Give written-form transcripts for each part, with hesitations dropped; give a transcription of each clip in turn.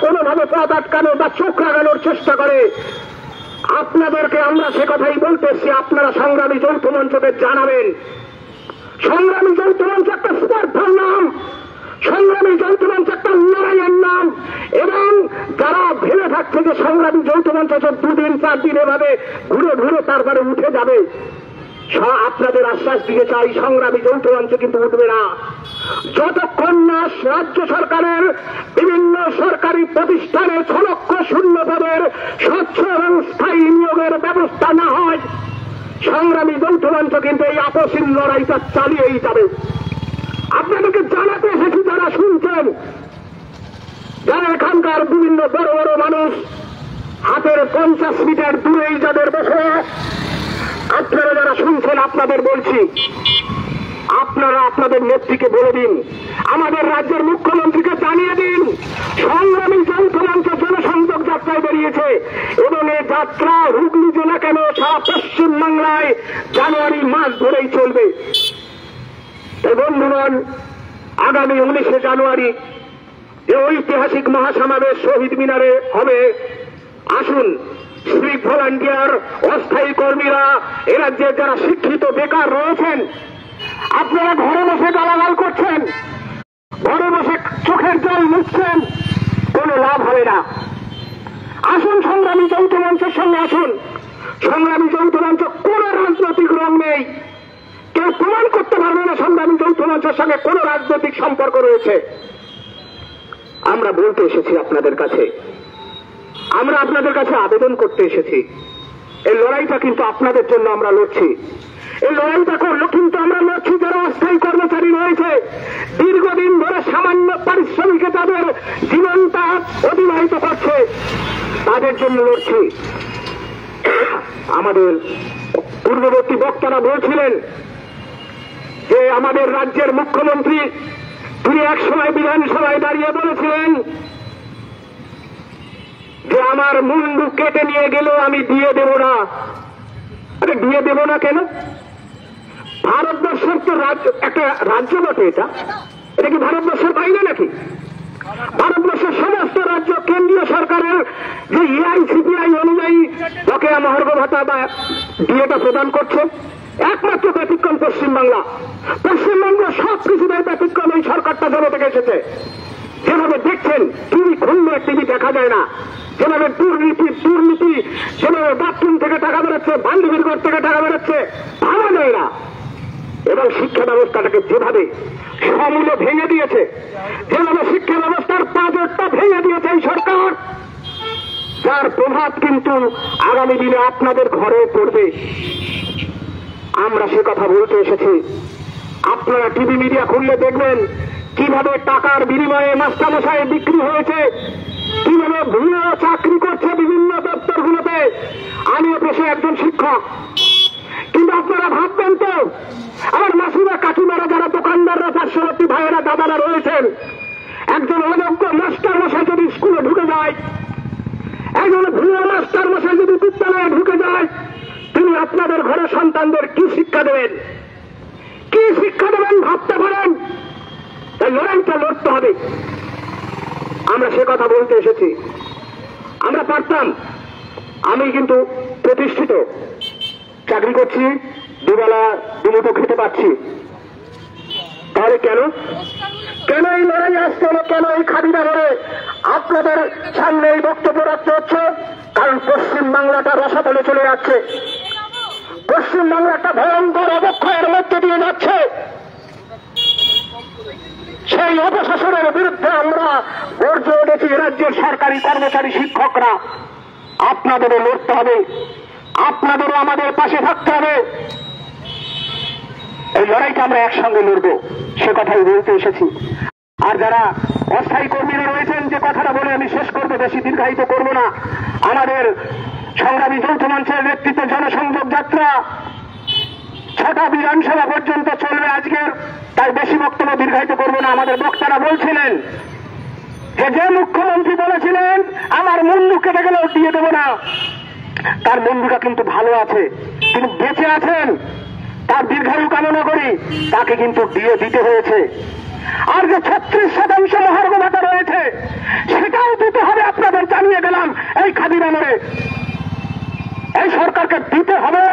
কোনোভাবে পথ আটকানো বা চোখ রাগানোর চেষ্টা করে, আপনাদেরকে আমরা সে কথাই বলতেছি, আপনারা সংগ্রামী যৌথ মঞ্চকে জানাবেন। সংগ্রামী যৌথ মঞ্চ একটা স্পর্ধার নাম, সংগ্রামী যৌথ মঞ্চ একটা লড়াইয়ের নাম। এবং যারা ভেবে থাকছে যে সংগ্রামী যৌথ মঞ্চ 2 দিন 4 দিন এভাবে ঘুরে ঘুরে তারপরে উঠে যাবে, আপনাদের আশ্বাস দিয়ে চাই, সংগ্রামী যৌথ মঞ্চ কিন্তু উঠবে না যতক্ষণ না রাজ্য সরকারের বিভিন্ন সরকারি প্রতিষ্ঠানে 6 লক্ষ শূন্য পদের স্বচ্ছ এবং স্থায়ী নিয়োগের ব্যবস্থা না হয়। সংগ্রামী যৌথ মঞ্চ কিন্তু এই আপসীন লড়াইটা চালিয়েই যাবে। আপনাদেরকে জানাতে এসেছি, যারা শুনছেন, যারা এখানকার বিভিন্ন বড় বড় মানুষ, হাতের 50 মিটার দূরেই যাদের বসে, আপনারা যারা শুনছেন, আপনাদের বলছি, আপনারা আপনাদের নেত্রীকে বলে দিন, আমাদের রাজ্যের মুখ্যমন্ত্রীকে জানিয়ে দিন, সংগ্রামী যৌথ মঞ্চ জনসংযোগ যাত্রায় বেরিয়েছে এবং এই যাত্রা হুগলি জেলা কেন সারা পশ্চিম বাংলায় জানুয়ারি মাস ধরেই চলবে। বন্ধুগণ, আগামী 19শে জানুয়ারি যে ঐতিহাসিক মহাসমাবেশ শহীদ মিনারে হবে, আসুন সিভিক ভলান্টিয়ার, অস্থায়ী কর্মীরা, এ রাজ্যের যারা শিক্ষিত বেকার রয়েছেন, আপনারা ঘরে বসে গালাগাল করছেন, ঘরে বসে চোখের জল মুছছেন, কোনো লাভ হবে না। আসুন সংগ্রামী যৌথ মঞ্চের সঙ্গে আসুন। সংগ্রামী যৌথ মঞ্চ কোন রাজনৈতিক রং নেই, কেউ প্রমাণ করতে পারবে না সংগ্রামী যৌথ মঞ্চের সঙ্গে কোন রাজনৈতিক সম্পর্ক রয়েছে। আমরা বলতে এসেছি আপনাদের কাছে, আমরা আপনাদের কাছে আবেদন করতে এসেছি, এই লড়াইটা কিন্তু আপনাদের জন্য আমরা লড়ছি। এই লড়াইটা করলো কিন্তু আমরা লড়ছি যারা অস্থায়ী কর্মচারী রয়েছে, দীর্ঘদিন ধরে সামান্য পারিশ্রমিকে তাদের জীবনটা অতিবাহিত করছে, তাদের জন্য লড়ছি। আমাদের পূর্ববর্তী বক্তারা বলছিলেন যে আমাদের রাজ্যের মুখ্যমন্ত্রী, তিনি এক সময় বিধানসভায় দাঁড়িয়ে বলেছিলেন যে আমার মুন্ডু কেটে নিয়ে গেলেও আমি দিয়ে দেব না। আরে দিয়ে দেব না কেন? ভারতবর্ষের তো একটা রাজ্য বটে, এটা কি ভারতবর্ষের বাইরে নাকি? ভারতবর্ষের সমস্ত রাজ্য কেন্দ্রীয় সরকারের যে এআইসিপিআই অনুযায়ী বকেয়া মহার্ঘ ভাতা বা ডিএটা প্রদান করছে, একমাত্র ব্যতিক্রম পশ্চিমবাংলা। পশ্চিমবঙ্গ সব কিছুদের ব্যতিক্রম এই সরকারটা জন্য থেকে এসেছে। যেভাবে দেখছেন, টিভি খুললে টিভি দেখা যায় না, যেভাবে দুর্নীতি, যেভাবে বাথরুম থেকে টাকা বেরোচ্ছে, বান্ধবীর ঘর থেকে টাকা বেরোচ্ছে, ভালো যায় না। এবং শিক্ষা ব্যবস্থাটাকে যেভাবে সমূলে ভেঙে দিয়েছে, যেভাবে শিক্ষা ব্যবস্থার পাঁজরটা ভেঙে দিয়েছে এই সরকার, যার প্রভাব কিন্তু আগামী দিনে আপনাদের ঘরে পড়বে। আমরা সে কথা বলতে এসেছি। আপনারা টিভি মিডিয়া খুললে দেখবেন কিভাবে টাকার বিনিময়ে মাস্টারমশাই বিক্রি হয়েছে, কিভাবে ভুয়ো চাকরি করছে বিভিন্ন দপ্তরগুলোতে। আমিও পেশে একজন শিক্ষক, কিন্তু আপনারা ভাববেন তো, আমার মাসিরা কাকিমারা যারা দোকানদাররা, পার্শ্ববর্তী ভাইয়েরা, দাদারা রয়েছেন, একজন অযোগ্য মাস্টারমশাই যদি স্কুলে ঢুকে যায়, একজন ভুয়ো মাস্টারমশাই যদি বিদ্যালয়ে ঢুকে যায়, তিনি আপনাদের ঘরে সন্তানদের কি শিক্ষা দেবেন? কি শিক্ষা দেবেন ভাবতে পারেন? তাই লড়াইটা লড়তে হবে। আমরা সে কথা বলতে এসেছি। আমরা পারতাম, আমি কিন্তু প্রতিষ্ঠিত, চাকরি করছি, দুবেলা দুমুঠো খেতে পাচ্ছি, তাহলে কেন এই লড়াই আসতে হলো? কেন এই খাদিরা লড়ে আপনাদের সামনে এই বক্তব্য রাখতে হচ্ছে? কারণ পশ্চিম বাংলাটা রসাতলে চলে যাচ্ছে, পশ্চিম বাংলা একটা ভয়ঙ্কর অবক্ষয়ের মধ্যে দিয়ে যাচ্ছে। সেই অপশাসনের বিরুদ্ধে আমরা গর্জে উঠেছি। রাজ্যের সরকারি কর্মচারী, শিক্ষকরা, আপনাদেরও লড়তে হবে, আপনাদেরও আমাদের পাশে থাকতে হবে। এই লড়াইটা আমরা একসঙ্গে লড়বো, সে কথাই বলতে এসেছি। আর যারা অস্থায়ী কর্মীরা রয়েছেন, যে কথাটা বলে আমি শেষ করবো, বেশি দীর্ঘায়িত করবো না। আমাদের সংগ্রামী যৌথ মঞ্চের নেতৃত্বে জনসংযোগ যাত্রা 6টা বিধানসভা পর্যন্ত চলবে আজকের, তাই বেশি বক্তব্য দীর্ঘায়িত করবো না। আমাদের বক্তারা বলছিলেন যে মুখ্যমন্ত্রী বলেছিলেন আমার মুন্ডু কেটে গেলেও দিয়ে দেব না, তার মুন্ডুটা কিন্তু ভালো আছে, তিনি বেঁচে আছেন, তার দীর্ঘায়ু কামনা করি, তাকে কিন্তু দিয়ে দিতে হয়েছে। আর যে 36% মহার্ঘ ভাতা রয়েছে, সেটাও দিতে হবে। হাজির আমলে এই সরকারকে দিতে হবে,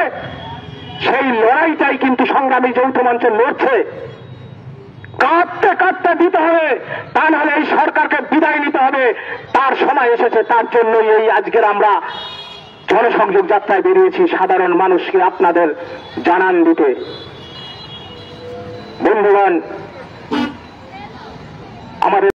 সেই লড়াইটাই কিন্তু সংগ্রামী যৌথ মঞ্চ লড়ছে। কাঁদতে কাঁদতে দিতে হবে, তা নাহলে এই সরকারকে বিদায় নিতে হবে। তার সময় এসেছে, তার জন্যই এই আজকের আমরা জনসংযোগ যাত্রায় বেরিয়েছি, সাধারণ মানুষকে আপনাদের জানান দিতে। বন্ধুগণ, আমাদের